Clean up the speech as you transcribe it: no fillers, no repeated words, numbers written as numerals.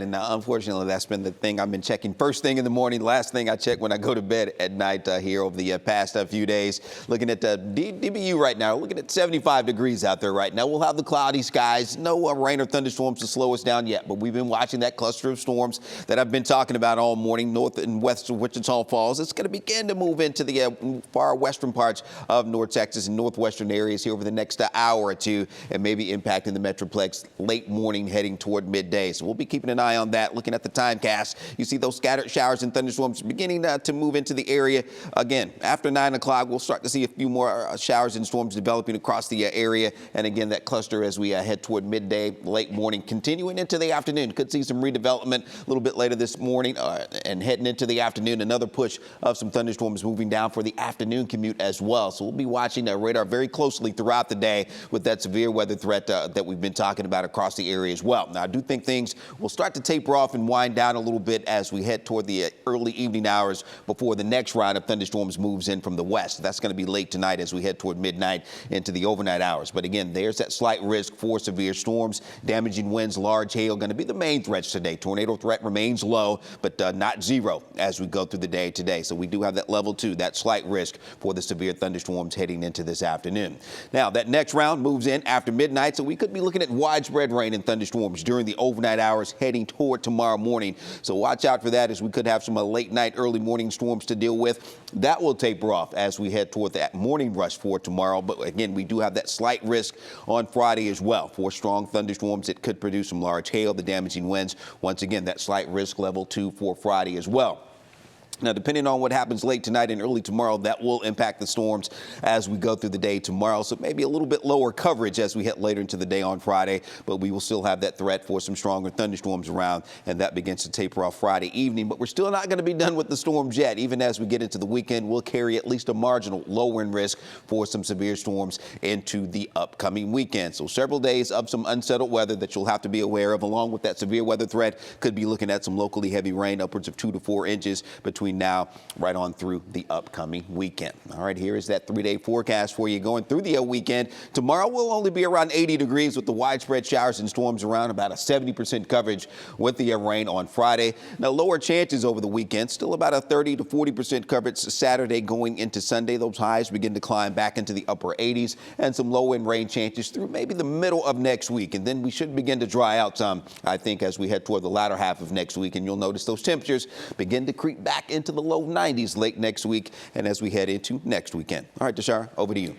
And unfortunately, that's been the thing I've been checking first thing in the morning, last thing I check when I go to bed at night here over the past few days. Looking at the DFW right now, looking at 75 degrees out there right now. We'll have the cloudy skies, no rain or thunderstorms to slow us down yet, but we've been watching that cluster of storms that I've been talking about all morning, north and west of Wichita Falls. It's going to begin to move into the far western parts of North Texas and northwestern areas here over the next hour or two, and maybe impacting the Metroplex late morning heading toward midday. So we'll be keeping an eye on that. Looking at the timecast, you see those scattered showers and thunderstorms beginning to move into the area. Again, after 9 o'clock, we'll start to see a few more showers and storms developing across the area. And again, that cluster as we head toward midday, late morning, continuing into the afternoon. Could see some redevelopment a little bit later this morning and heading into the afternoon. Another push of some thunderstorms moving down for the afternoon commute as well. So we'll be watching that radar very closely throughout the day with that severe weather threat that we've been talking about across the area as well. Now, I do think things will start to taper off and wind down a little bit as we head toward the early evening hours before the next round of thunderstorms moves in from the west. That's going to be late tonight as we head toward midnight into the overnight hours. But again, there's that slight risk for severe storms. Damaging winds, large hail going to be the main threats today. Tornado threat remains low, but not zero as we go through the day today. So we do have that level 2, that slight risk for the severe thunderstorms heading into this afternoon. Now, that next round moves in after midnight, so we could be looking at widespread rain and thunderstorms during the overnight hours heading toward tomorrow morning. So watch out for that as we could have some late night, early morning storms to deal with. That will taper off as we head toward that morning rush for tomorrow. But again, we do have that slight risk on Friday as well for strong thunderstorms that could produce some large hail, the damaging winds. Once again, that slight risk level 2 for Friday as well. Now, depending on what happens late tonight and early tomorrow, that will impact the storms as we go through the day tomorrow. So maybe a little bit lower coverage as we head later into the day on Friday, but we will still have that threat for some stronger thunderstorms around, and that begins to taper off Friday evening. But we're still not going to be done with the storms yet. Even as we get into the weekend, we'll carry at least a marginal low-end risk for some severe storms into the upcoming weekend. So several days of some unsettled weather that you'll have to be aware of, along with that severe weather threat. Could be looking at some locally heavy rain, upwards of 2 to 4 inches between now right on through the upcoming weekend. All right, here is that 3-day forecast for you going through the weekend. Tomorrow will only be around 80 degrees with the widespread showers and storms around, about a 70% coverage with the rain on Friday. Now, lower chances over the weekend, still about a 30 to 40% coverage Saturday going into Sunday. Those highs begin to climb back into the upper 80s, and some low-end rain chances through maybe the middle of next week. And then we should begin to dry out some, I think, as we head toward the latter half of next week. And you'll notice those temperatures begin to creep back into the low 90s late next week and as we head into next weekend. All right, Deshara, over to you.